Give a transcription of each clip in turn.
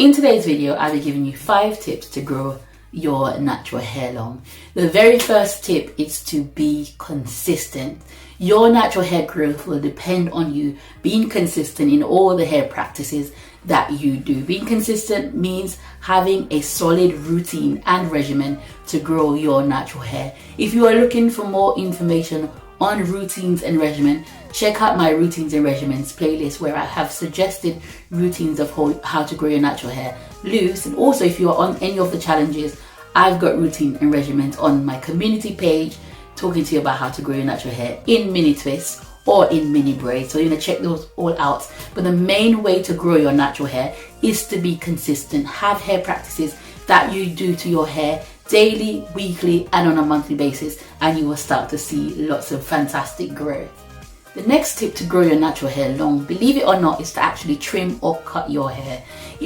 In today's video, I'll be giving you 5 tips to grow your natural hair long. The very first tip is to be consistent. Your natural hair growth will depend on you being consistent in all the hair practices that you do. Being consistent means having a solid routine and regimen to grow your natural hair. If you are looking for more information on routines and regimen, check out my routines and regimens playlist where I have suggested routines of how to grow your natural hair loose. And also, if you are on any of the challenges, I've got routine and regimens on my community page talking to you about how to grow your natural hair in mini twists or in mini braids. So you're gonna check those all out. But the main way to grow your natural hair is to be consistent. Have hair practices that you do to your hair daily, weekly, and on a monthly basis, and you will start to see lots of fantastic growth. The next tip to grow your natural hair long, believe it or not, is to actually trim or cut your hair.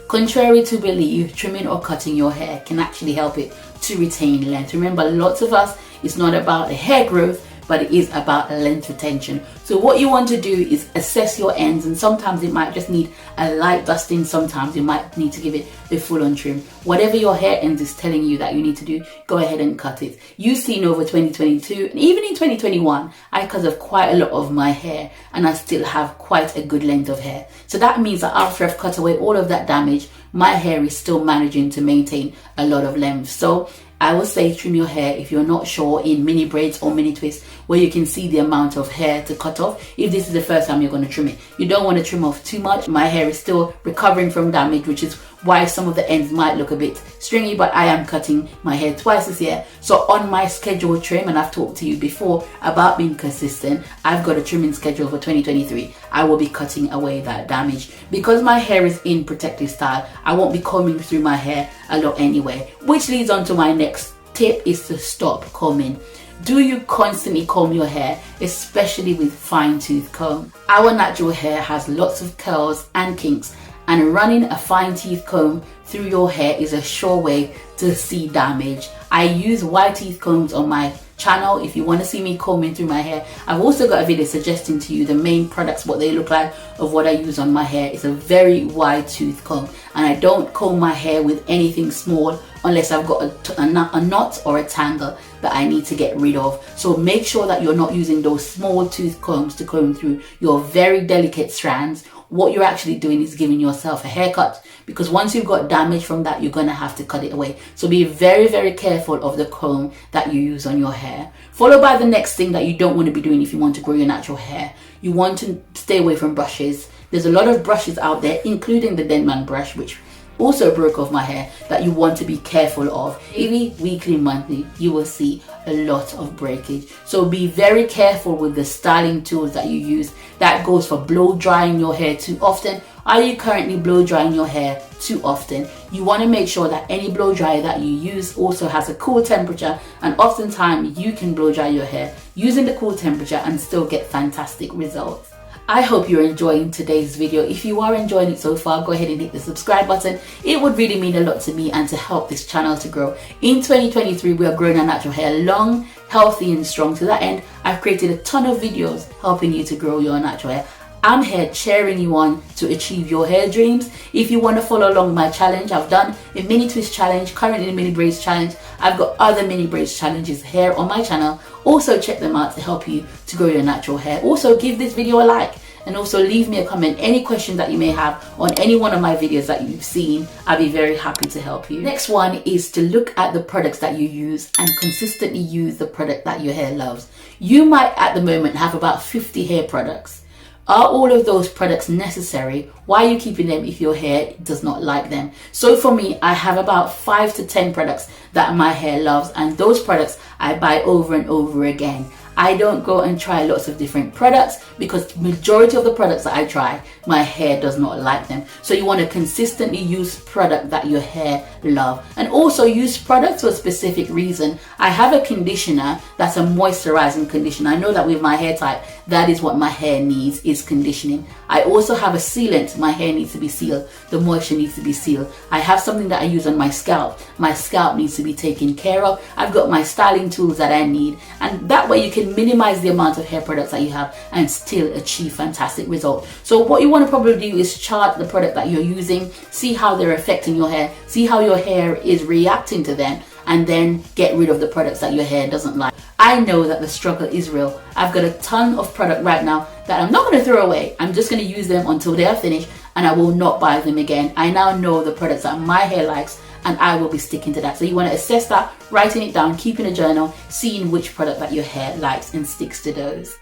Contrary to belief, trimming or cutting your hair can actually help it to retain length. Remember, lots of us, it's not about the hair growth, but it is about length retention. So what you want to do is assess your ends, and sometimes it might just need a light dusting, sometimes you might need to give it a full-on trim. Whatever your hair ends is telling you that you need to do, go ahead and cut it. You've seen over 2022 and even in 2021, I cut off quite a lot of my hair and I still have quite a good length of hair. So that means that after I've cut away all of that damage, my hair is still managing to maintain a lot of length. So I would say trim your hair if you're not sure in mini braids or mini twists, where you can see the amount of hair to cut off if this is the first time you're going to trim it. You don't want to trim off too much. My hair is still recovering from damage, which is why some of the ends might look a bit stringy, but I am cutting my hair twice this year. So on my scheduled trim, and I've talked to you before about being consistent, I've got a trimming schedule for 2023. I will be cutting away that damage. Because my hair is in protective style, I won't be combing through my hair a lot anyway, which leads on to my next tip, is to stop combing. Do you constantly comb your hair, especially with fine tooth comb? Our natural hair has lots of curls and kinks, and running a fine teeth comb through your hair is a sure way to see damage. I use wide teeth combs on my channel if you want to see me combing through my hair. I've also got a video suggesting to you the main products, what they look like, of what I use on my hair. It's a very wide tooth comb, and I don't comb my hair with anything small unless I've got a knot or a tangle that I need to get rid of. So make sure that you're not using those small tooth combs to comb through your very delicate strands. What you're actually doing is giving yourself a haircut, because once you've got damage from that, you're going to have to cut it away. So be very, very careful of the comb that you use on your hair. Followed by the next thing that you don't want to be doing if you want to grow your natural hair. You want to stay away from brushes. There's a lot of brushes out there, including the Dead Man brush, which also broke off my hair, that you want to be careful of. Daily, weekly, monthly, you will see a lot of breakage. So be very careful with the styling tools that you use. That goes for blow drying your hair too often. Are you currently blow drying your hair too often? You want to make sure that any blow dryer that you use also has a cool temperature, and oftentimes you can blow dry your hair using the cool temperature and still get fantastic results. I hope you're enjoying today's video. If you are enjoying it so far, go ahead and hit the subscribe button. It would really mean a lot to me and to help this channel to grow. In 2023, we are growing our natural hair long, healthy, and strong. To that end, I've created a ton of videos helping you to grow your natural hair. I'm here cheering you on to achieve your hair dreams. If you want to follow along my challenge, I've done a mini twist challenge, currently a mini braids challenge. I've got other mini braids challenges here on my channel. Also check them out to help you to grow your natural hair. Also give this video a like, and also leave me a comment. Any questions that you may have on any one of my videos that you've seen, I'll be very happy to help you. Next one is to look at the products that you use and consistently use the product that your hair loves. You might at the moment have about 50 hair products. Are all of those products necessary? Why are you keeping them if your hair does not like them? So for me, I have about 5 to 10 products that my hair loves, and those products I buy over and over again. I don't go and try lots of different products, because the majority of the products that I try, my hair does not like them. So you want to consistently use product that your hair love, and also use products for a specific reason. I have a conditioner that's a moisturizing conditioner. I know that with my hair type, that is what my hair needs, is conditioning. I also have a sealant. My hair needs to be sealed. The moisture needs to be sealed. I have something that I use on my scalp. My scalp needs to be taken care of. I've got my styling tools that I need, and that way you can can minimize the amount of hair products that you have and still achieve fantastic results. So what you want to probably do is chart the product that you're using, see how they're affecting your hair, see how your hair is reacting to them, and then get rid of the products that your hair doesn't like. I know that the struggle is real. I've got a ton of product right now that I'm not going to throw away. I'm just going to use them until they are finished, and I will not buy them again. I now know the products that my hair likes, and I will be sticking to that. So you want to assess that, writing it down, keeping a journal, seeing which product that your hair likes and sticks to those.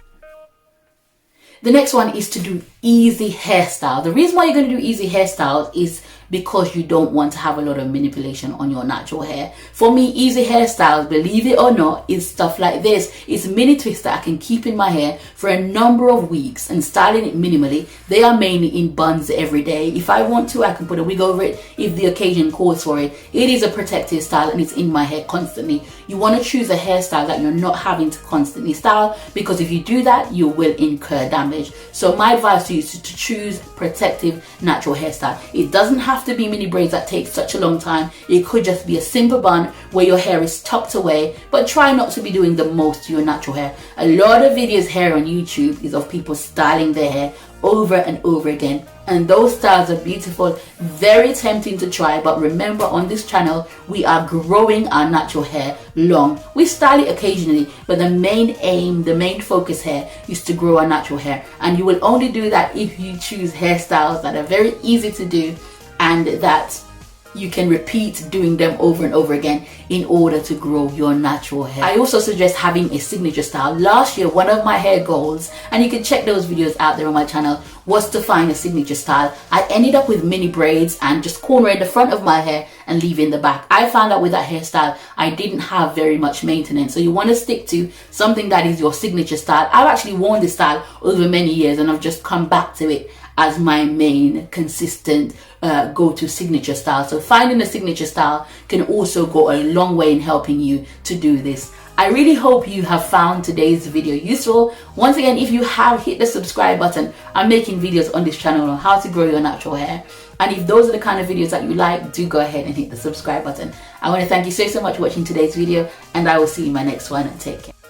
The next one is to do easy hairstyle. The reason why you're going to do easy hairstyles is because you don't want to have a lot of manipulation on your natural hair. For me, easy hairstyles, believe it or not, is stuff like this. It's mini twists that I can keep in my hair for a number of weeks and styling it minimally. They are mainly in buns every day. If I want to, I can put a wig over it if the occasion calls for it. It is a protective style and it's in my hair constantly. You want to choose a hairstyle that you're not having to constantly style, because if you do that, you will incur damage. So my advice to you is to choose protective natural hairstyle. It doesn't have to be mini braids that take such a long time. It could just be a simple bun where your hair is tucked away, but try not to be doing the most to your natural hair. A lot of videos here on YouTube is of people styling their hair over and over again, and those styles are beautiful, very tempting to try. But remember, on this channel we are growing our natural hair long. We style it occasionally, but the main aim, the main focus here is to grow our natural hair, and you will only do that if you choose hairstyles that are very easy to do and that you can repeat doing them over and over again in order to grow your natural hair. I also suggest having a signature style. Last year, one of my hair goals, and you can check those videos out there on my channel, was to find a signature style. I ended up with mini braids and just cornering the front of my hair and leaving the back. I found out with that hairstyle I didn't have very much maintenance. So you want to stick to something that is your signature style. I've actually worn this style over many years and I've just come back to it as my main consistent go-to signature style. So finding a signature style can also go a long way in helping you to do this. I really hope you have found today's video useful. Once again, if you have, hit the subscribe button. I'm making videos on this channel on how to grow your natural hair, and if those are the kind of videos that you like, do go ahead and hit the subscribe button. I want to thank you so much for watching today's video, and I will see you in my next one. Take care.